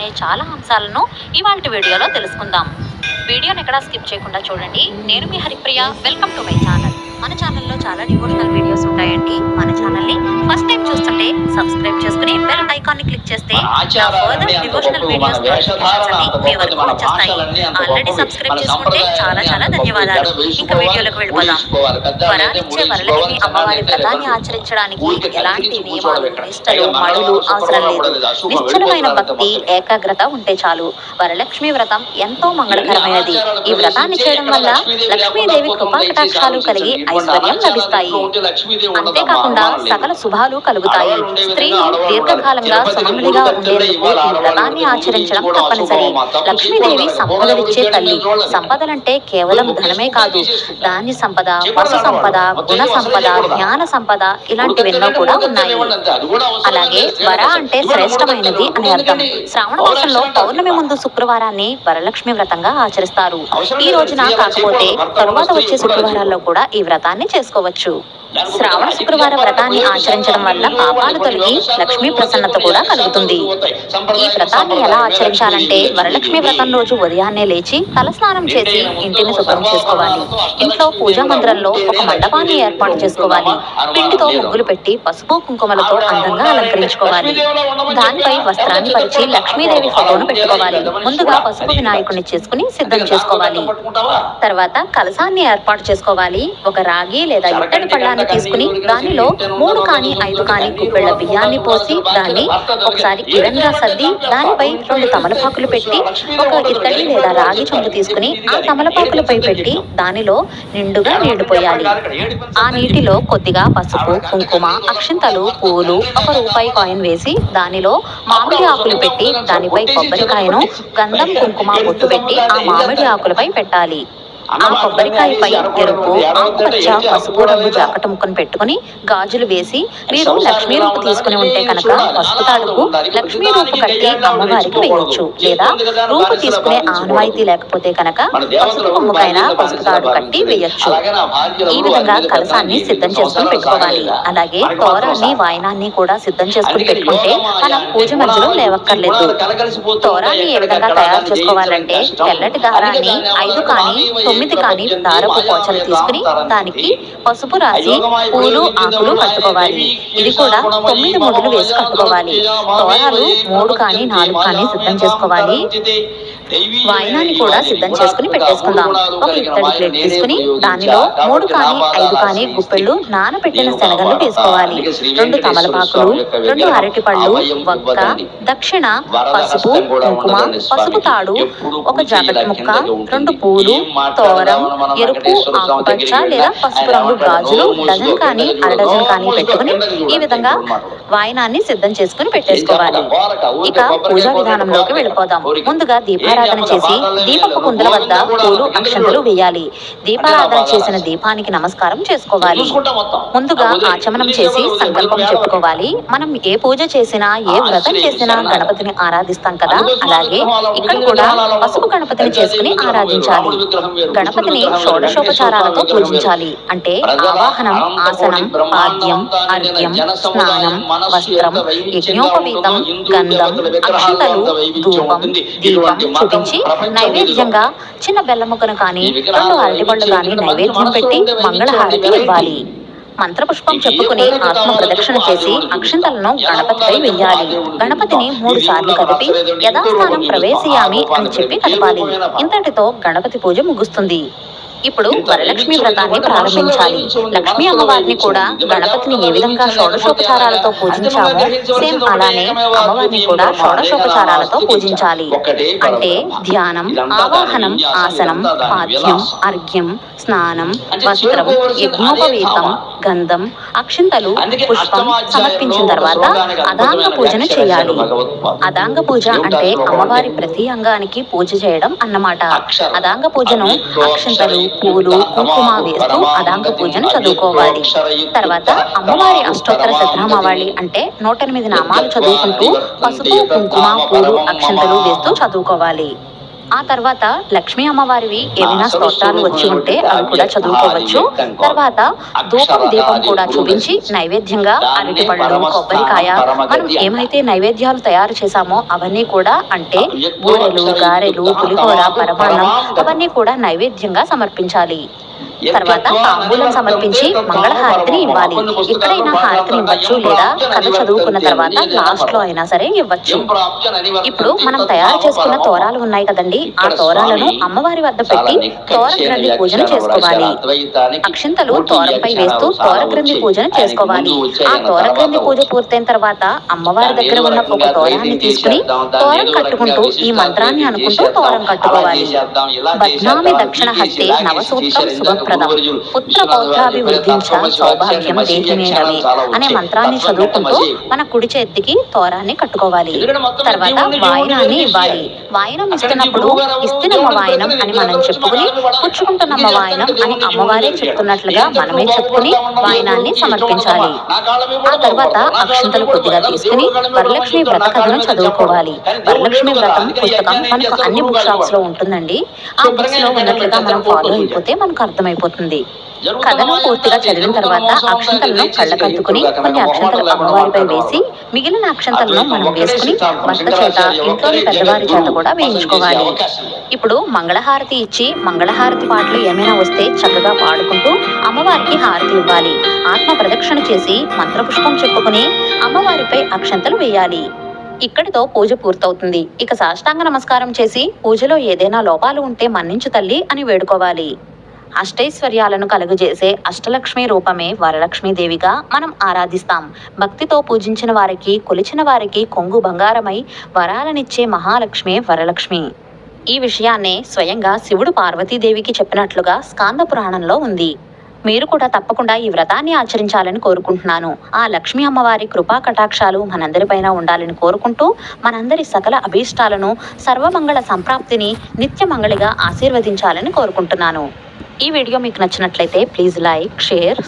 అనే చాలా అంశాలను ఇవాల్టి వీడియోలో తెలుసుకుందాం. వీడియోని ఎక్కడా స్కిప్ చేయకుండా చూడండి. నేను మీ Haripriya. Welcome to my channel. మన ఛానల్లో చాలా డివోషనల్ వీడియోస్ ఉంటాయండి. మన ఛానల్ని ఫస్ట్ టైం చూస్తుంటే సబ్స్క్రైబ్ చేసుకుని బెల్ ఐకాన్ని క్లిక్ చేస్తే నా ఫర్దర్ డివోషనల్ వీడియోస్ నోటిఫికేషన్స్ అన్ని మీ వరకు వచ్చేస్తాయి. ఆల్రెడీ సబ్స్క్రైబ్ చేసుకుంటే చాలా చాలా ధన్యవాదాలు. ఇంకా వీడియోలోకి వెళ్ళిపోదాం. వరాలిచ్చే వరలక్ష్మి అమ్మవారి వ్రతాన్ని ఆచరించడానికి ఎలాంటి నియమాలు, నిష్టలు, మడులు అవసరం లేదు. నిశ్చలమైన భక్తి, ఏకాగ్రత ఉంటే చాలు. వరలక్ష్మి వ్రతం ఎంతో మంగళకరమైనది. ఈ వ్రతాన్ని చేయడం వల్ల లక్ష్మీదేవి కృపా కటాక్షాలు కలిగి ఐశ్వర్యం లభిస్తాయి. అంతేకాకుండా సకల శుభాలు కలుగుతాయి. స్త్రీలు దీర్ఘకాలంగా సుమంగళిగా ఉండేందుకు ఈ వ్రతాన్ని ఆచరించడం తప్పనిసరి. లక్ష్మీదేవి సంపదలిచ్చే తల్లి. సంపదలంటే కేవలం ధనమే కాదు, ధాన్య సంపద, పశు సంపద, గుణ సంపద, జ్ఞాన సంపద ఇలాంటివెన్నో కూడా ఉన్నాయి. అలాగే వర అంటే శ్రేష్టమైనది అని అర్థం. శ్రావణ మాసంలో పౌర్ణమి ముందు శుక్రవారాన్ని వరలక్ష్మి వ్రతంగా ఆచరిస్తారు. ఈ రోజున కాకపోతే తరువాత వచ్చే శుక్రవారాల్లో కూడా ఈ వ్రతాన్ని చేసుకోవచ్చు. శ్రావణ శుక్రవార వ్రతాన్ని ఆచరించడం వల్ల పాపాలు తొలగి లక్ష్మీ ప్రసన్నత కూడా కలుగుతుంది. ఈ వ్రతాన్ని ఎలా ఆచరించాలంటే వరలక్ష్మి వ్రతం రోజు ఉదయాన్నే లేచి తలస్నానం చేసి ఇంటిని శుభ్రం చేసుకోవాలి. ఇంట్లో పూజా మందిరంలో ఒక మండపాన్ని ఏర్పాటు చేసుకోవాలి. పిండితో ముగ్గులు పెట్టి పసుపు కుంకుమలతో అందంగా అలంకరించుకోవాలి. దానిపై వస్త్రాన్ని పరిచి లక్ష్మీదేవి ఫోటోను పెట్టుకోవాలి. ముందుగా పసుపు వినాయకుడిని చేసుకుని సిద్ధం చేసుకోవాలి. తర్వాత కలశాన్ని ఏర్పాటు చేసుకోవాలి. ఒక రాగి లేదా ఇత్తడి పళ్ళాన్ని తీసుకుని దానిలో 3 కానీ 5 కానీ గుప్పెళ్ల బియ్యాన్ని పోసి దాన్ని ఒకసారి ఈవెన్ గా సర్ది దానిపై 2 తమలపాకులు పెట్టి ఒక ఇత్తడి లేదా రాగి చెంబు తీసుకుని ఆ తమలపాకులపై పెట్టి దానిలో నిండుగా నీళ్లు పోయాలి. ఆ నీటిలో కొద్దిగా పసుపు, కుంకుమ, అక్షింతలు, పూలు, 1 రూపాయి కాయిన్ వేసి దానిలో మామిడి ఆకులు పెట్టి దానిపై కొబ్బరికాయను గంధం, కుంకుమ బొట్టు పెట్టి ఆ మామిడి ఆకులపై పెట్టాలి. ఆ కొబ్బరికాయపై ఎరుపు, ఆకుపచ్చ, పసుపు రంగు జాకెట్ ముక్కను పెట్టుకుని గాజులు వేసి మీరు లక్ష్మీ రూపు తీసుకుని ఉంటే కనుక పసుపు తాడుకు లక్ష్మీ రూపు కట్టి అమ్మవారికి వేయొచ్చు. లేదా రూపు తీసుకునే ఆనవాయితీ లేకపోతే కనుక పసుపు కొమ్ముకైనా పసుపు తాడు కట్టి వేయొచ్చు. ఈ విధంగా కలశాన్ని సిద్ధం చేసుకుని పెట్టుకోవాలి. అలాగే తోరాన్ని, వాయనాన్ని కూడా సిద్ధం చేసుకుని పెట్టుకుంటే మనం పూజ మధ్యలో లేవక్కర్లేదు. తోరాన్ని ఏ విధంగా తయారు చేసుకోవాలంటే తెల్లటి దారాన్ని 5 కానీ 9 కానీ దారపు పోచలు తీసుకుని దానికి పసుపు రాసి పూలు, ఆకులు కట్టుకోవాలి. ఇది కూడా 9 ముడులు వేసి కట్టుకోవాలి. తోరాలు 3 కానీ 4 కానీ సిద్ధం చేసుకోవాలి. వాయనాన్ని కూడా సిద్ధం చేసుకుని పెట్టేసుకుందాం. ఒక ఇత్తడి ప్లేట్ తీసుకుని దానిలో 3 కానీ 5 కానీ గుప్పెళ్ళు నానబెట్టిన శనగలు వేసుకోవాలి. 2 తమలపాకులు, 2 అరటిపళ్ళు, వక్క, దక్షిణ, పసుపు, కుంకుమ, పసుపు తాడు, 1 జాకెట్ ముక్క, 2 పూలు, తోరం, ఎరుపు, ఆకుపచ్చ లేదా పసుపు రంగు గాజులు డజన్ కానీ అర డజన్ కానీ పెట్టుకుని ఈ విధంగా వాయనాన్ని సిద్ధం చేసుకుని పెట్టేసుకోవాలి. ఇక పూజా విధానంలోకి వెళ్ళిపోదాం. ముందుగా దీపారాధన చేసి దీపపు కుందుల వద్ద పూలు, అక్షంతలు వేయాలి. దీపారాధన చేసిన దీపానికి నమస్కారం చేసుకోవాలి. ముందుగా ఆచమనం చేసి సంకల్పం చెప్పుకోవాలి. మనం ఏ పూజ చేసినా, ఏ వ్రతం చేసినా గణపతిని ఆరాధిస్తాం కదా, అలాగే ఇక్కడ కూడా పసుపు గణపతిని చేసుకుని ఆరాధించాలి. గణపతిని షోడశోపచారాలతో పూజించాలి. అంటే ఆవాహనం, ఆసనం, పాద్యం, అర్ఘ్యం, స్నానం, వస్త్రం, యజ్ఞోపవీతం, గంధం, అక్షతలు, ధూపం, దీపం చూపించి నైవేద్యంగా చిన్న బెల్ల ముక్కను కానీ 2 అరటిపళ్ళు కానీ నైవేద్యం పెట్టి మంగళహారతి ఇవ్వాలి. మంత్రపుష్పం చెప్పుకుని ఆత్మ ప్రదక్షిణ చేసి అక్షింతలను గణపతిపై వెయ్యాలి. గణపతిని 3 సార్లు కదిపి యథాస్థానం ప్రవేశయామి అని చెప్పి కదపాలి. ఇంతటితో గణపతి పూజ ముగుస్తుంది. ఇప్పుడు వరలక్ష్మి వ్రతాన్ని ప్రారంభించాలి. లక్ష్మీ అమ్మవారిని కూడా గణపతిని ఏ విధంగా షోడశోపచారాలతో పూజించామో సేమ్ అలానే అమ్మవారిని కూడా షోడశోపచారాలతో పూజించాలి. అంటే ధ్యానం, ఆవాహనం, ఆసనం, పాద్యం, అర్ఘ్యం, స్నానం, వస్త్రం, యజ్ఞోపవీతం, గంధం, అక్షింతలు, పుష్పం సమర్పించిన తర్వాత అదాంగ పూజను చేయాలి. అదాంగ పూజ అంటే అమ్మవారి ప్రతి అంగానికి పూజ చేయడం అన్నమాట. అదాంగ పూజను అక్షింతలు, పూలు, కుంకుమ వేస్తూ అదాంగ పూజను చదువుకోవాలి. తర్వాత అమ్మవారి అష్టోత్తర శతనామావళి అంటే 108 నామాలు చదువుకుంటూ పసుపు, కుంకుమ, పూలు, అక్షంతలు వేస్తూ చదువుకోవాలి. ఆ తర్వాత లక్ష్మీ అమ్మవారివి ఏమైనా స్తోత్రాలు వచ్చి ఉంటే అవి కూడా చదువుకోవచ్చు. తర్వాత ధూపం దీపం కూడా చూపించి నైవేద్యంగా అరటిపళ్ళు, కొబ్బరికాయ, మనం ఏమైతే నైవేద్యాలు తయారు చేశామో అవన్నీ కూడా, అంటే బూరెలు, గారెలు, పులిహోర, పరమాన్నం, అవన్నీ కూడా నైవేద్యంగా సమర్పించాలి. తర్వాత తాంబూలం సమర్పించి మంగళహారతిని ఇవ్వాలి. ఎక్కడైనా హారతిని ఇవ్వచ్చు, లేదా కథ చదువుకున్న తర్వాత లాస్ట్ లో అయినా సరే ఇవ్వచ్చు. ఇప్పుడు మనం తయారు చేసుకున్న తోరాలు ఉన్నాయి కదండి, ఆ తోరాలను అమ్మవారి వద్ద పెట్టి తోరగ్రంథి పూజను చేసుకోవాలి. అక్షింతలు తోరంపై వేస్తూ తోరగ్రంథి పూజను చేసుకోవాలి. ఆ తోరగ్రంథి పూజ పూర్తయిన తర్వాత అమ్మవారి దగ్గర ఉన్న ఒక తోరాన్ని తీసుకుని తోరం కట్టుకుంటూ ఈ మంత్రాన్ని అనుకుంటూ తోరం కట్టుకోవాలి. బధ్నామి దక్షిణ హస్తే నవసూత్రం శుభప్రదం, పుత్ర పౌత్రాభివృద్ధించ సౌభాగ్యం దేహిమేడవే అనే మంత్రాన్ని చదువుకుంటూ మన కుడి చేతికి తోరాన్ని కట్టుకోవాలి. తర్వాత వాయనాన్ని ఇవ్వాలి. వాయనం ఇస్తున్నప్పుడు ఇస్తినమ్మ వాయనం అని మనం చెప్పుకుని, పుచ్చుకుంటున్నమ్మ వాయనం అని అమ్మవారే చెప్తున్నట్లుగా మనమే చెప్పుకుని వాయనాన్ని సమర్పించాలి. ఆ తర్వాత అక్షంతలు కొద్దిగా తీసుకుని వరలక్ష్మి వ్రత కథను చదువుకోవాలి. వరలక్ష్మి వ్రతం పుస్తకం మనకు అన్ని బుక్ షాప్స్ లో ఉంటుందండి. ఆ బుక్స్ లో ఉన్నట్లుగా మనం ఫాలో అయిపోతే మనకు అర్థమైపోతుంది. కథను పూర్తిగా చదివిన తర్వాత అక్షంతలను కళ్ళకద్దుకుని కొన్ని అక్షంతలు అమ్మవారిపై వేసి మిగిలిన అక్షంతలను మనం వేసుకుని భర్త చేత, ఇంట్లోని పెద్దవారి చేత కూడా వేయించుకోవాలి. ఇప్పుడు మంగళహారతి ఇచ్చి మంగళహారతి పాటలు ఏమైనా వస్తే చక్కగా పాడుకుంటూ అమ్మవారికి హారతి ఇవ్వాలి. ఆత్మ ప్రదక్షిణ చేసి మంత్రపుష్పం చెప్పుకుని అమ్మవారిపై అక్షంతలు వేయాలి. ఇక్కడితో పూజ పూర్తవుతుంది. ఇక సాష్టాంగ నమస్కారం చేసి పూజలో ఏదైనా లోపాలు ఉంటే మన్నించు తల్లి అని వేడుకోవాలి. అష్టైశ్వర్యాలను కలుగజేసే అష్టలక్ష్మి రూపమే వరలక్ష్మీదేవిగా మనం ఆరాధిస్తాం. భక్తితో పూజించిన వారికి, కొలిచిన వారికి కొంగు బంగారమై వరాలనిచ్చే మహాలక్ష్మి వరలక్ష్మి. ఈ విషయాన్నే స్వయంగా శివుడు పార్వతీదేవికి చెప్పినట్లుగా స్కాంద పురాణంలో ఉంది. మీరు కూడా తప్పకుండా ఈ వ్రతాన్ని ఆచరించాలని కోరుకుంటున్నాను. ఆ లక్ష్మీ అమ్మవారి కృపా కటాక్షాలు మనందరిపైన ఉండాలని కోరుకుంటూ, మనందరి సకల అభీష్టాలను, సర్వమంగళ సంప్రాప్తిని నిత్యమంగళిగా ఆశీర్వదించాలని కోరుకుంటున్నాను. ఈ వీడియో మీకు నచ్చినట్లయితే ప్లీజ్ లైక్, షేర్,